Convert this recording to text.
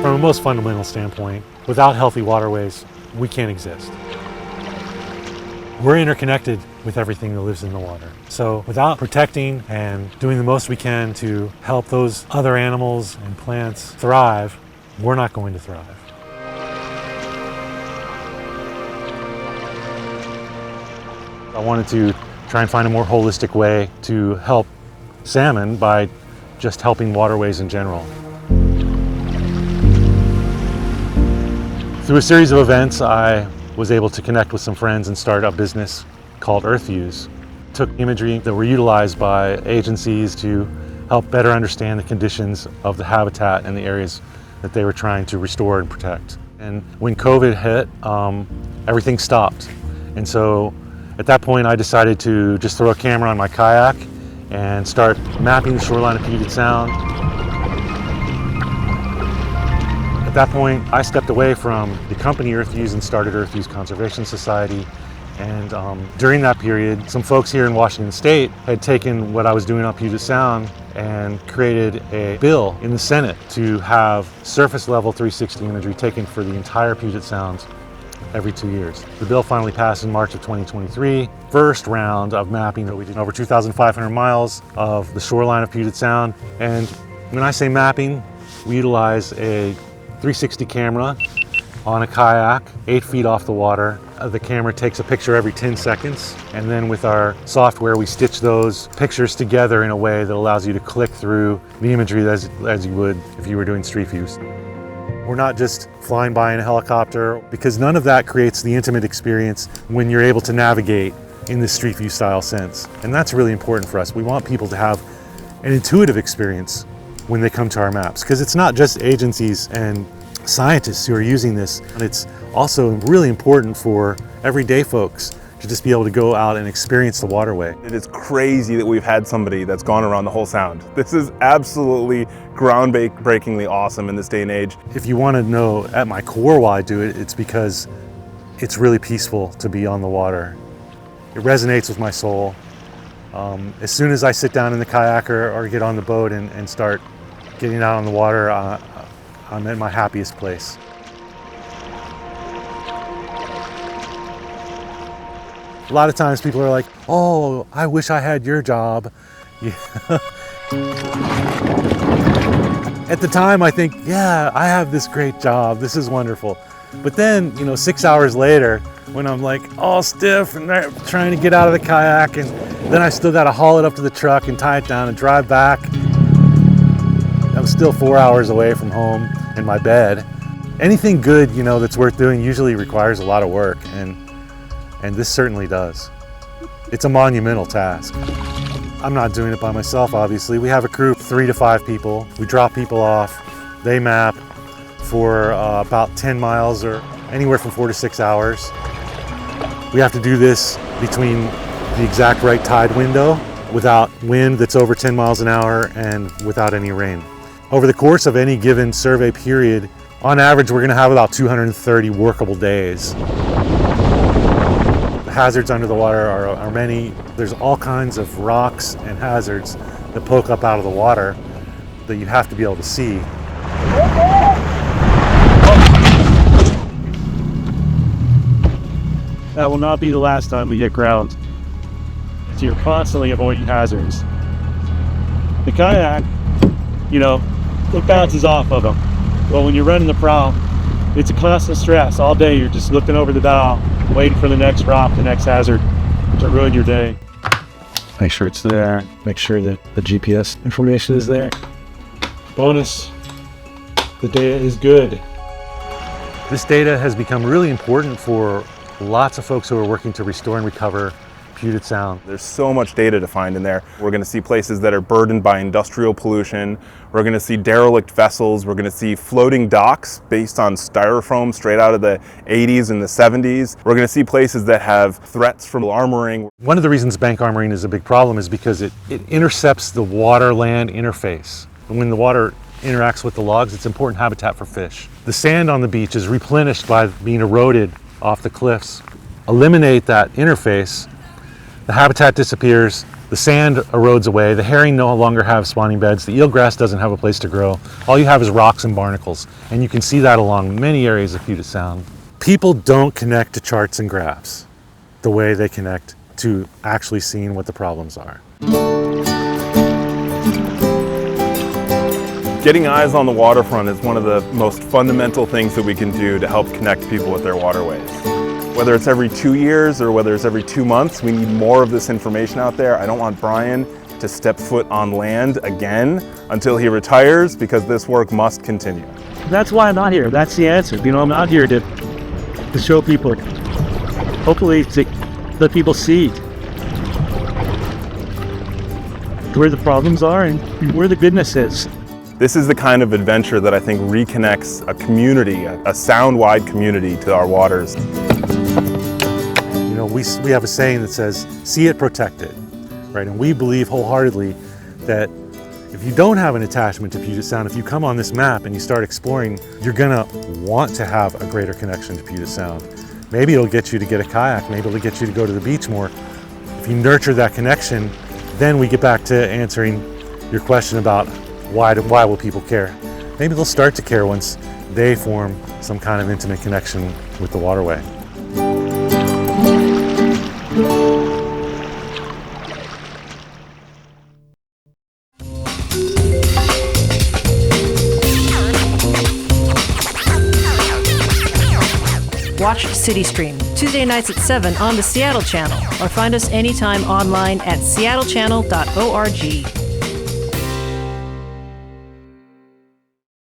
From a most fundamental standpoint, without healthy waterways, we can't exist. We're interconnected with everything that lives in the water. So without protecting and doing the most we can to help those other animals and plants thrive, we're not going to thrive. I wanted to try and find a more holistic way to help salmon by just helping waterways in general. Through a series of events, I was able to connect with some friends and start a business called EarthViews. Took imagery that were utilized by agencies to help better understand the conditions of the habitat and the areas that they were trying to restore and protect. And when COVID hit, everything stopped. And so at that point, I decided to just throw a camera on my kayak and start mapping the shoreline of Puget Sound. At that point, I stepped away from the company EarthViews and started EarthViews Conservation Society. And during that period, some folks here in Washington State had taken what I was doing on Puget Sound and created a bill in the Senate to have surface level 360 imagery taken for the entire Puget Sound every 2 years. The bill finally passed in March of 2023. First round of mapping that we did over 2,500 miles of the shoreline of Puget Sound. And when I say mapping, we utilize a 360 camera on a kayak, 8 feet off the water. The camera takes a picture every 10 seconds. And then with our software, we stitch those pictures together in a way that allows you to click through the imagery as you would if you were doing street views. We're not just flying by in a helicopter, because none of that creates the intimate experience when you're able to navigate in the street view style sense. And that's really important for us. We want people to have an intuitive experience when they come to our maps, because it's not just agencies and scientists who are using this. It's also really important for everyday folks to just be able to go out and experience the waterway. It is crazy that we've had somebody that's gone around the whole sound. This is absolutely groundbreakingly awesome in this day and age. If you want to know at my core why I do it, it's because it's really peaceful to be on the water. It resonates with my soul. As soon as I sit down in the kayak or get on the boat and start getting out on the water, I'm at my happiest place. A lot of times people are like, oh, I wish I had your job. Yeah. At the time I think, yeah, I have this great job, this is wonderful. But then, 6 hours later, when I'm like all stiff and trying to get out of the kayak, and then I still got to haul it up to the truck and tie it down and drive back. I'm still 4 hours away from home in my bed. Anything good, that's worth doing usually requires a lot of work, and this certainly does. It's a monumental task. I'm not doing it by myself, obviously. We have a crew of 3 to 5 people. We drop people off, they map for about 10 miles or anywhere from 4 to 6 hours. We have to do this between the exact right tide window, without wind that's over 10 miles an hour and without any rain. Over the course of any given survey period, on average, we're gonna have about 230 workable days. The hazards under the water are many. There's all kinds of rocks and hazards that poke up out of the water that you have to be able to see. That will not be the last time we hit ground. So you're constantly avoiding hazards. The kayak, it bounces off of them. Well, when you're running the prow, it's a constant stress. All day you're just looking over the bow, waiting for the next rock, the next hazard to ruin your day. Make sure it's there. Make sure that the GPS information is there. Bonus, the data is good. This data has become really important for lots of folks who are working to restore and recover Puget Sound. There's so much data to find in there. We're going to see places that are burdened by industrial pollution. We're going to see derelict vessels. We're going to see floating docks based on styrofoam straight out of the 80s and the 70s. We're going to see places that have threats from armoring. One of the reasons bank armoring is a big problem is because it intercepts the water-land interface. And when the water interacts with the logs, it's important habitat for fish. The sand on the beach is replenished by being eroded off the cliffs. Eliminate that interface, the habitat disappears, The sand erodes away, the herring no longer have spawning beds, the eelgrass doesn't have a place to grow. All you have is rocks and barnacles, and you can see that along many areas of Puget Sound. People don't connect to charts and graphs the way they connect to actually seeing what the problems are. Getting eyes on the waterfront is one of the most fundamental things that we can do to help connect people with their waterways. Whether it's every 2 years or whether it's every 2 months, we need more of this information out there. I don't want Brian to step foot on land again until he retires, because this work must continue. That's why I'm not here. That's the answer. I'm not here to show people, hopefully to let people see where the problems are and where the goodness is. This is the kind of adventure that I think reconnects a community, a sound-wide community, to our waters. We have a saying that says, see it, protect it, right? And we believe wholeheartedly that if you don't have an attachment to Puget Sound, if you come on this map and you start exploring, you're gonna want to have a greater connection to Puget Sound. Maybe it'll get you to get a kayak, maybe it'll get you to go to the beach more. If you nurture that connection, then we get back to answering your question about why will people care? Maybe they'll start to care once they form some kind of intimate connection with the waterway. Watch CityStream Tuesday nights at 7 on the Seattle channel, or find us anytime online at seattle.gov.